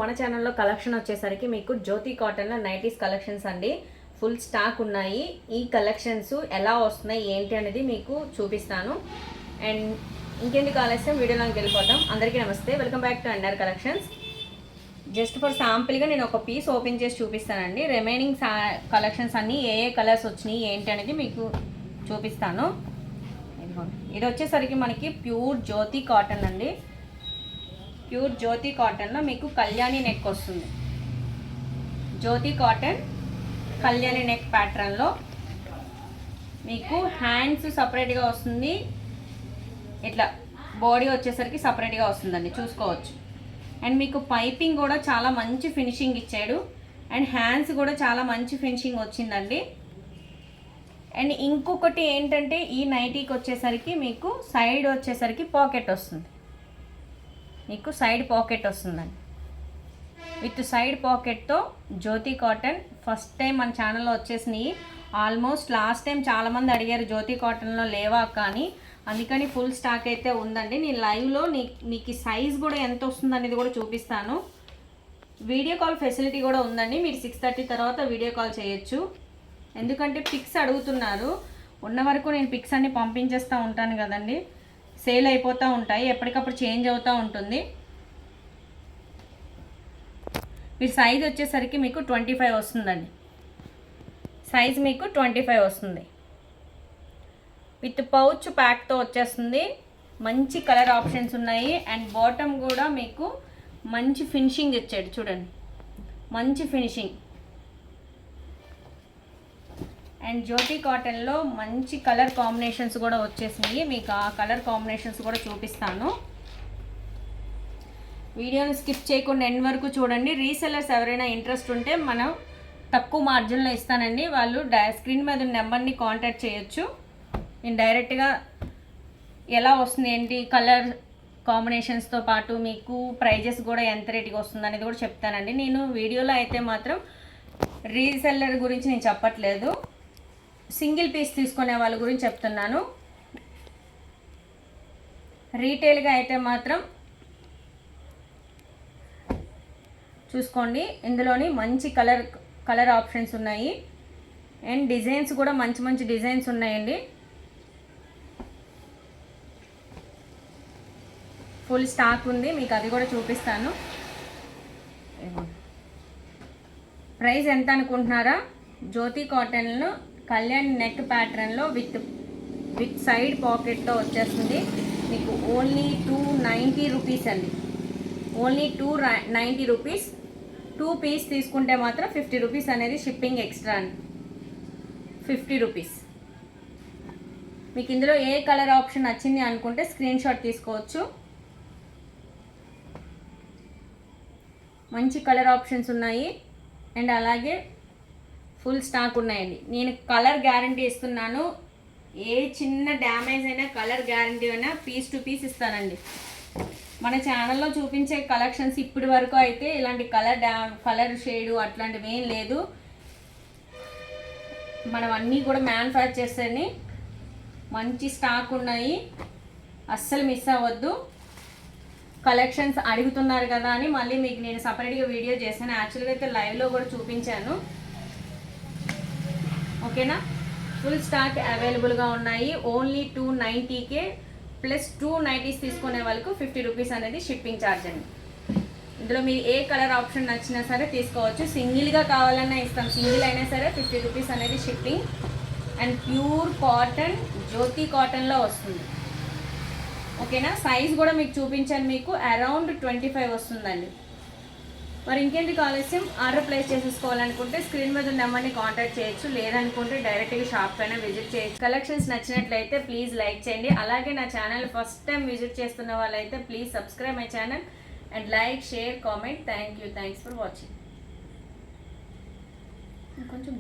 మన ఛానల్లో కలెక్షన్ వచ్చేసరికి మీకు జ్యోతి కాటన్లో నైటీస్ కలెక్షన్స్ అండి ఫుల్ స్టాక్ ఉన్నాయి. ఈ కలెక్షన్స్ ఎలా వస్తున్నాయి ఏంటి అనేది మీకు చూపిస్తాను. అండ్ ఇంకెందుకు ఆలస్యం వీడియోలోకి వెళ్ళిపోతాం. అందరికీ నమస్తే, welcome back to under collections. Just for శాంపుల్గా నేను ఒక పీస్ ఓపెన్ చేసి చూపిస్తానండి. రిమైనింగ్ కలెక్షన్స్ అన్నీ ఏ కలర్స్ వచ్చినాయి ఏంటి అనేది మీకు చూపిస్తాను. ఇది వచ్చేసరికి మనకి ప్యూర్ జ్యోతి కాటన్ అండి. ప్యూర్ జ్యోతి కాటన్లో మీకు కళ్యాణి నెక్ వస్తుంది. జ్యోతి కాటన్ కళ్యాణి నెక్ ప్యాటర్న్లో మీకు హ్యాండ్స్ సపరేట్గా వస్తుంది. ఇట్లా బాడీ వచ్చేసరికి సపరేట్గా వస్తుందండి, చూసుకోవచ్చు. అండ్ మీకు పైపింగ్ కూడా చాలా మంచి ఫినిషింగ్ ఇచ్చాడు. అండ్ హ్యాండ్స్ కూడా చాలా మంచి ఫినిషింగ్ వచ్చిందండి. అండ్ ఇంకొకటి ఏంటంటే ఈ నైటీకి వచ్చేసరికి మీకు సైడ్ వచ్చేసరికి పాకెట్ వస్తుంది. మీకు సైడ్ పాకెట్ వస్తుందండి. విత్ సైడ్ పాకెట్తో జ్యోతి కాటన్ ఫస్ట్ టైం మన ఛానల్లో వచ్చేసినాయి. ఆల్మోస్ట్ లాస్ట్ టైం చాలామంది అడిగారు జ్యోతి కాటన్లో లేవా కానీ, అందుకని ఫుల్ స్టాక్ అయితే ఉందండి. నేను లైవ్లో మీకు సైజ్ కూడా ఎంత వస్తుంది అనేది కూడా చూపిస్తాను. వీడియో కాల్ ఫెసిలిటీ కూడా ఉందండి. మీరు 6:30 తర్వాత వీడియో కాల్ చేయొచ్చు. ఎందుకంటే పిక్స్ అడుగుతున్నారు. ఉన్న వరకు నేను పిక్స్ అన్ని పంపించేస్తూ ఉంటాను కదండి. సేల్ అయిపోతూ ఉంటాయి, ఎప్పటికప్పుడు చేంజ్ అవుతూ ఉంటుంది. మీ సైజ్ వచ్చేసరికి మీకు 25 వస్తుందండి. సైజ్ మీకు 25 వస్తుంది. విత్ పౌచ్ ప్యాక్తో వచ్చేస్తుంది. మంచి కలర్ ఆప్షన్స్ ఉన్నాయి. అండ్ బాటమ్ కూడా మీకు మంచి ఫినిషింగ్ ఇచ్చాడు, చూడండి, మంచి ఫినిషింగ్. అండ్ జ్యోతి కాటన్లో మంచి కలర్ కాంబినేషన్స్ కూడా వచ్చేసినాయి. మీకు ఆ కలర్ కాంబినేషన్స్ కూడా చూపిస్తాను. వీడియోని స్కిప్ చేయకుండా ఎండ్ వరకు చూడండి. రీసెల్లర్స్ ఎవరైనా ఇంట్రెస్ట్ ఉంటే మనం తక్కువ మార్జిన్లో ఇస్తానండి. వాళ్ళు స్క్రీన్ మీద నెంబర్ని కాంటాక్ట్ చేయొచ్చు. నేను డైరెక్ట్గా ఎలా వస్తుంది ఏంటి కలర్ కాంబినేషన్స్తో పాటు మీకు ప్రైజెస్ కూడా ఎంత రేటుకి వస్తుంది అనేది కూడా చెప్తానండి. నేను వీడియోలో అయితే మాత్రం రీసెల్లర్ గురించి నేను చెప్పట్లేదు, సింగిల్ పీస్ తీసుకునే వాళ్ళ గురించి చెప్తున్నాను. రీటైల్గా అయితే మాత్రం చూసుకోండి. ఇందులోని మంచి కలర్ ఆప్షన్స్ ఉన్నాయి. అండ్ డిజైన్స్ కూడా మంచి మంచి డిజైన్స్ ఉన్నాయండి. ఫుల్ స్టాక్ ఉంది, మీకు అది కూడా చూపిస్తాను. ప్రైస్ ఎంత అనుకుంటున్నారా? జ్యోతి కాటన్లో కళ్యాణ్ నెక్ ప్యాటర్న్లో విత్ సైడ్ పాకెట్తో వచ్చేస్తుంది. మీకు ఓన్లీ 290 రూపీస్ అండి. Only 290 rupees. 2 పీస్ తీసుకుంటే మాత్రం 50 రూపీస్ అనేది షిప్పింగ్ ఎక్స్ట్రా అండి. 50 రూపీస్. మీకు ఇందులో ఏ కలర్ ఆప్షన్ నచ్చింది అనుకుంటే స్క్రీన్ షాట్ తీసుకోవచ్చు. మంచి కలర్ ఆప్షన్స్ ఉన్నాయి. అండ్ అలాగే ఫుల్ స్టాక్ ఉన్నాయండి. నేను కలర్ గ్యారంటీ ఇస్తున్నాను. ఏ చిన్న డ్యామేజ్ అయినా కలర్ గ్యారంటీ అయినా పీస్ టు పీస్ ఇస్తానండి. మన ఛానల్లో చూపించే కలెక్షన్స్ ఇప్పటి వరకు అయితే ఇలాంటి కలర్ షేడు అట్లాంటివి ఏం లేదు. మనం అన్నీ కూడా మ్యానుఫ్యాక్చర్స్ని మంచి స్టాక్ ఉన్నాయి, అస్సలు మిస్ అవ్వద్దు. కలెక్షన్స్ అడుగుతున్నారు కదా అని మళ్ళీ మీకు నేను సపరేట్గా వీడియో చేశాను. యాక్చువల్గా అయితే లైవ్లో కూడా చూపించాను. ఓకేనా? ఫుల్ స్టాక్ అవైలబుల్గా ఉన్నాయి. ఓన్లీ 290కే ప్లస్ 2 నైటీస్ తీసుకునే వాళ్ళకు 50 రూపీస్ అనేది షిప్పింగ్ ఛార్జ్ అండి. ఇందులో మీరు ఏ కలర్ ఆప్షన్ నచ్చినా సరే తీసుకోవచ్చు. సింగిల్గా కావాలన్నా ఇస్తాం, సింగిల్ అయినా సరే 50 రూపీస్ అనేది షిప్పింగ్. అండ్ ప్యూర్ కాటన్ జ్యోతి కాటన్లో వస్తుంది. ఓకేనా? సైజ్ కూడా మీకు చూపించాను. మీకు అరౌండ్ 25 వస్తుందండి. మరి ఇంకేంటి ఆలస్యం? ఆర్డర్ ప్లేస్ చేసేసుకోవాలనుకుంటే స్క్రీన్ మీద నెంబర్ని కాంటాక్ట్ చేయొచ్చు. లేదనుకుంటే డైరెక్ట్గా షాప్ పైన విజిట్ చేయొచ్చు. కలెక్షన్స్ నచ్చినట్లయితే ప్లీజ్ లైక్ చేయండి. అలాగే నా ఛానల్ ఫస్ట్ టైం విజిట్ చేస్తున్న వాళ్ళైతే please subscribe my channel and like, share, comment. Thanks for watching. కొంచెం